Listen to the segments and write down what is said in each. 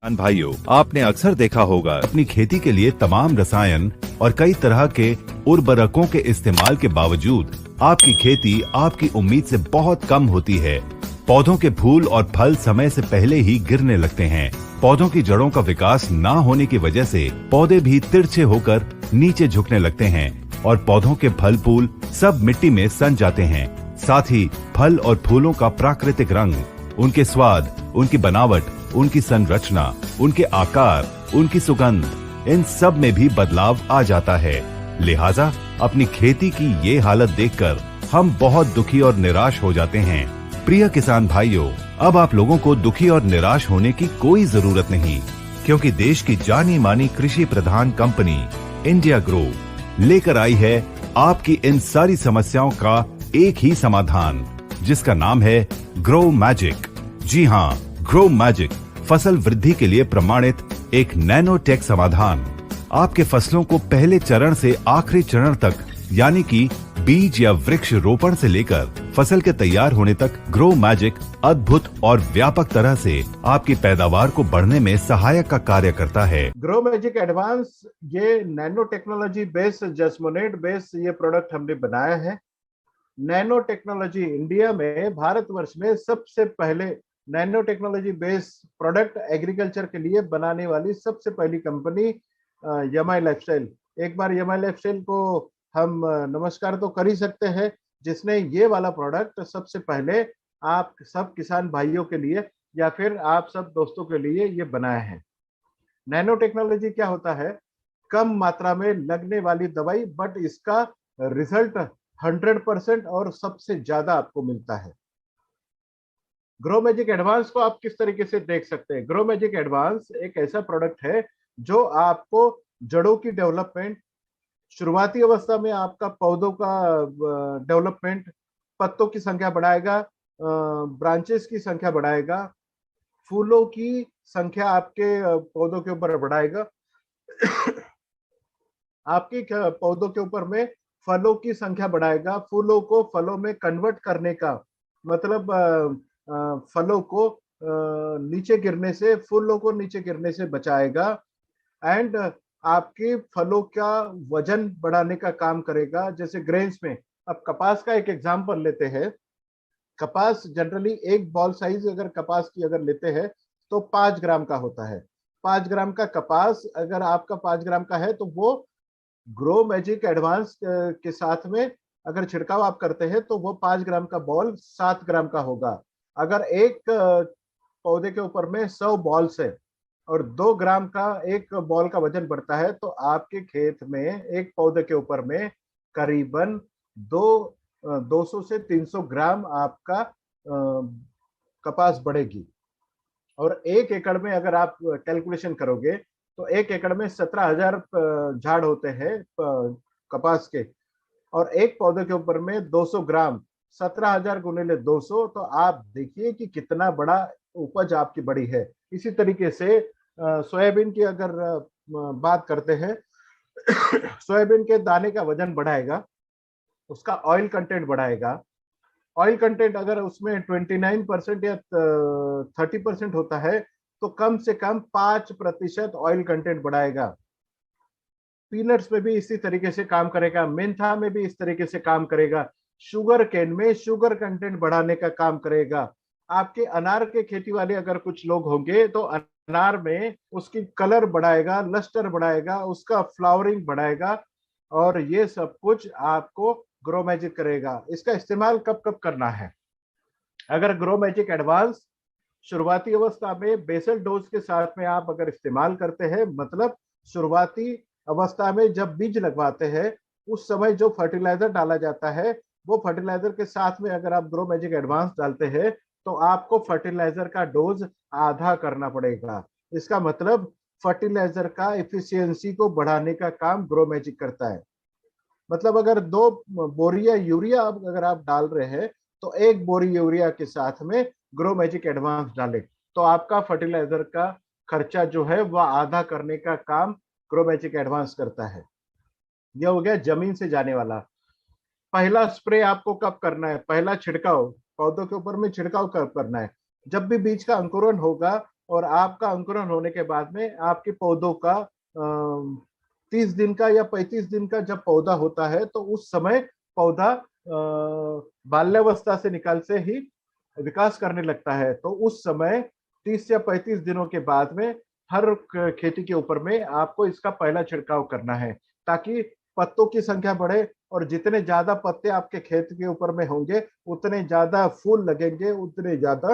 किसान भाइयों, आपने अक्सर देखा होगा अपनी खेती के लिए तमाम रसायन और कई तरह के उर्वरकों के इस्तेमाल के बावजूद आपकी खेती आपकी उम्मीद से बहुत कम होती है। पौधों के फूल और फल समय से पहले ही गिरने लगते हैं। पौधों की जड़ों का विकास न होने की वजह से पौधे भी तिरछे होकर नीचे झुकने लगते हैं और पौधों के फल फूल सब मिट्टी में सन जाते हैं। साथ ही फल और फूलों का प्राकृतिक रंग, उनके स्वाद, उनकी बनावट, उनकी संरचना, उनके आकार, उनकी सुगंध, इन सब में भी बदलाव आ जाता है। लिहाजा अपनी खेती की ये हालत देखकर हम बहुत दुखी और निराश हो जाते हैं। प्रिय किसान भाइयों, अब आप लोगों को दुखी और निराश होने की कोई जरूरत नहीं, क्योंकि देश की जानी मानी कृषि प्रधान कंपनी इंडिया ग्रो लेकर आई है आपकी इन सारी समस्याओं का एक ही समाधान, जिसका नाम है ग्रो मैजिक। जी हाँ, ग्रो मैजिक फसल वृद्धि के लिए प्रमाणित एक नैनोटेक समाधान। आपके फसलों को पहले चरण से आखिरी चरण तक, यानी कि बीज या वृक्ष रोपण से लेकर फसल के तैयार होने तक ग्रो मैजिक अद्भुत और व्यापक तरह से आपकी पैदावार को बढ़ने में सहायक का कार्य करता है। ग्रो मैजिक एडवांस ये नैनो टेक्नोलॉजी बेस्ड जस्मोनेट बेस्ड ये प्रोडक्ट हमने बनाया है। नैनो टेक्नोलॉजी इंडिया में, भारतवर्ष में सबसे पहले nano technology based product agriculture के लिए बनाने वाली सबसे पहली कंपनी यमाई लाइफस्टाइल। एक बार यमाई लाइफस्टाइल को हम नमस्कार तो कर ही सकते हैं, जिसने ये वाला प्रोडक्ट सबसे पहले आप सब किसान भाइयों के लिए या फिर आप सब दोस्तों के लिए ये बनाया है। नैनो टेक्नोलॉजी क्या होता है? कम मात्रा में लगने वाली दवाई, बट इसका रिजल्ट 100% और सबसे ज्यादा आपको मिलता है। ग्रो मैजिक एडवांस को आप किस तरीके से देख सकते हैं? ग्रो मैजिक एडवांस एक ऐसा प्रोडक्ट है जो आपको जड़ों की डेवलपमेंट, शुरुआती अवस्था में आपका पौधों का डेवलपमेंट, पत्तों की संख्या बढ़ाएगा, ब्रांचेस की संख्या बढ़ाएगा, फूलों की संख्या आपके पौधों के ऊपर बढ़ाएगा आपके पौधों के ऊपर में फलों की संख्या बढ़ाएगा, फूलों को फलों में कन्वर्ट करने का मतलब फलों को नीचे गिरने से, फूलों को नीचे गिरने से बचाएगा एंड आपके फलों का वजन बढ़ाने का काम करेगा। जैसे ग्रेन्स में, अब कपास का एक एग्जांपल लेते हैं। कपास जनरली एक बॉल साइज अगर कपास की अगर लेते हैं तो 5 ग्राम का होता है। 5 ग्राम का कपास अगर आपका 5 ग्राम का है तो वो ग्रो मैजिक एडवांस के साथ में अगर छिड़काव आप करते हैं तो वो 5 ग्राम का बॉल 7 ग्राम का होगा। अगर एक पौधे के ऊपर में 100 बॉल्स है और 2 ग्राम का एक बॉल का वजन बढ़ता है तो आपके खेत में एक पौधे के ऊपर में करीबन 200 से 300 ग्राम आपका कपास बढ़ेगी। और 1 एकड़ में अगर आप कैलकुलेशन करोगे तो 1 एकड़ में 17,000 झाड़ होते हैं कपास के, और एक पौधे के ऊपर में 200 ग्राम, 17,000 गुणिले 200, तो आप देखिए कि कितना बड़ा उपज आपकी बड़ी है। इसी तरीके से सोयाबीन की अगर बात करते हैं सोयाबीन के दाने का वजन बढ़ाएगा, उसका ऑयल कंटेंट बढ़ाएगा। ऑयल कंटेंट अगर उसमें 29% या 30% होता है तो कम से कम 5% ऑयल कंटेंट बढ़ाएगा। पीनट्स में भी इसी तरीके से काम करेगा, मेंथा में भी इस तरीके से काम करेगा, शुगर केन में शुगर कंटेंट बढ़ाने का काम करेगा। आपके अनार के खेती वाले अगर कुछ लोग होंगे तो अनार में उसकी कलर बढ़ाएगा, लस्टर बढ़ाएगा, उसका फ्लावरिंग बढ़ाएगा, और ये सब कुछ आपको ग्रो मैजिक करेगा। इसका इस्तेमाल कब कब करना है? अगर ग्रो मैजिक एडवांस शुरुआती अवस्था में बेसल डोज के साथ में आप अगर इस्तेमाल करते हैं, मतलब शुरुआती अवस्था में जब बीज लगवाते हैं उस समय जो फर्टिलाइजर डाला जाता है वो फर्टिलाइजर के साथ में अगर आप ग्रो मैजिक एडवांस डालते हैं तो आपको फर्टिलाइजर का डोज आधा करना पड़ेगा। इसका मतलब फर्टिलाइजर का एफिशिएंसी को बढ़ाने का काम ग्रो मैजिक करता है। मतलब अगर 2 बोरिया यूरिया अगर आप डाल रहे हैं तो 1 बोरी यूरिया के साथ में ग्रो मैजिक एडवांस डालें तो आपका फर्टिलाइजर का खर्चा जो है वह आधा करने का काम ग्रो मैजिक एडवांस करता है। यह हो गया जमीन से जाने वाला। पहला स्प्रे आपको कब करना है? पहला छिड़काव पौधों के ऊपर में छिड़काव कब करना है? जब भी बीज का अंकुरण होगा और आपका अंकुरण होने के बाद में आपके पौधों का 30 दिन का या 35 दिन का जब पौधा होता है तो उस समय पौधा बाल्यावस्था से निकाल से ही विकास करने लगता है। तो उस समय 30 या 35 दिनों के बाद में हर खेती के ऊपर में आपको इसका पहला छिड़काव करना है, ताकि पत्तों की संख्या बढ़े और जितने ज्यादा पत्ते आपके खेत के ऊपर में होंगे उतने ज्यादा फूल लगेंगे, उतने ज्यादा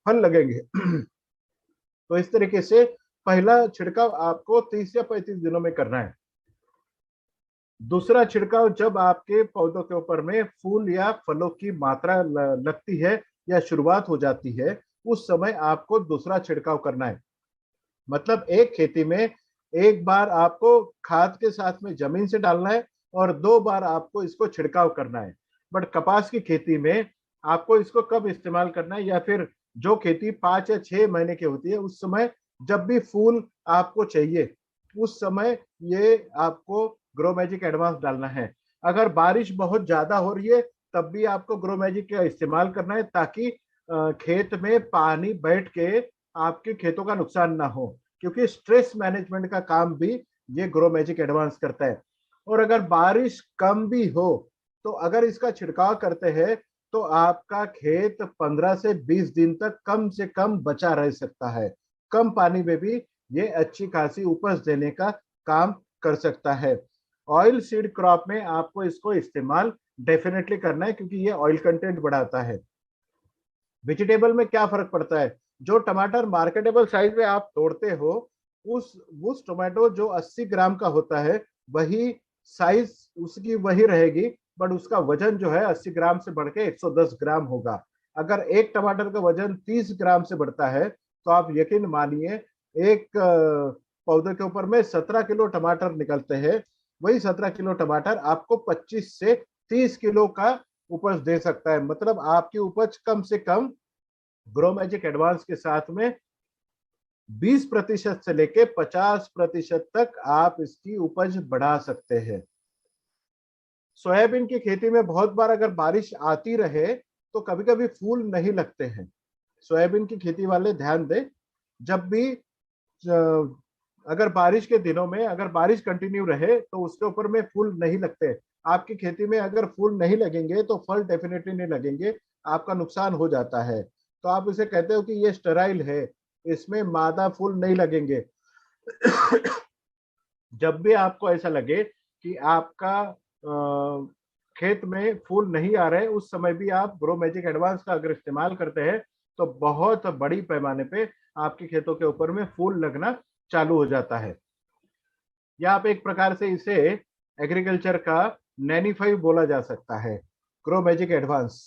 फल लगेंगे। तो इस तरीके से पहला छिड़काव आपको 30 या 35 दिनों में करना है। दूसरा छिड़काव जब आपके पौधों के ऊपर में फूल या फलों की मात्रा लगती है या शुरुआत हो जाती है, उस समय आपको दूसरा छिड़काव करना है। मतलब एक खेती में एक बार आपको खाद के साथ में जमीन से डालना है और 2 बार आपको इसको छिड़काव करना है। बट कपास की खेती में आपको इसको कब इस्तेमाल करना है, या फिर जो खेती 5 या 6 महीने की होती है उस समय जब भी फूल आपको चाहिए उस समय ये आपको ग्रो मैजिक एडवांस डालना है। अगर बारिश बहुत ज्यादा हो रही है तब भी आपको ग्रो मैजिक का इस्तेमाल करना है, ताकि खेत में पानी बैठ के आपके खेतों का नुकसान ना हो, क्योंकि स्ट्रेस मैनेजमेंट का काम भी ये ग्रो मैजिक एडवांस करता है। और अगर बारिश कम भी हो तो अगर इसका छिड़काव करते हैं तो आपका खेत 15 से 20 दिन तक कम से कम बचा रह सकता है। कम पानी में भी ये अच्छी खासी उपज देने का काम कर सकता है। ऑयल सीड क्रॉप में आपको इसको इस्तेमाल डेफिनेटली करना है, क्योंकि ये ऑयल कंटेंट बढ़ाता है। वेजिटेबल में क्या फर्क पड़ता है, जो टमाटर मार्केटेबल साइज में आप तोड़ते हो उस टोमेटो जो 80 ग्राम का होता है वही साइज उसकी वही रहेगी, बट उसका वजन जो है 80 ग्राम से बढ़ के 110 ग्राम होगा। अगर एक टमाटर का वजन 30 ग्राम से बढ़ता है तो आप यकीन मानिए एक पौधे के ऊपर में 17 किलो टमाटर निकलते हैं। वही 17 किलो टमाटर आपको 25 से 30 किलो का उपज दे सकता है। मतलब आपकी उपज कम से कम ग्रो मैजिक एडवांस के साथ में 20% से लेके 50% तक आप इसकी उपज बढ़ा सकते हैं। सोयाबीन की खेती में बहुत बार अगर बारिश आती रहे तो कभी कभी फूल नहीं लगते हैं। सोयाबीन की खेती वाले ध्यान दें, जब भी अगर बारिश के दिनों में अगर बारिश कंटिन्यू रहे तो उसके ऊपर में फूल नहीं लगते। आपकी खेती में अगर फूल नहीं लगेंगे तो फल डेफिनेटली नहीं लगेंगे, आपका नुकसान हो जाता है। तो आप इसे कहते हो कि ये स्टेराइल है, इसमें मादा फूल नहीं लगेंगे। जब भी आपको ऐसा लगे कि आपका खेत में फूल नहीं आ रहे, उस समय भी आप ग्रो मैजिक एडवांस का अगर इस्तेमाल करते हैं तो बहुत बड़ी पैमाने पे आपके खेतों के ऊपर में फूल लगना चालू हो जाता है। या आप एक प्रकार से इसे एग्रीकल्चर का नैनीफाइव बोला जा सकता है, ग्रो मैजिक एडवांस।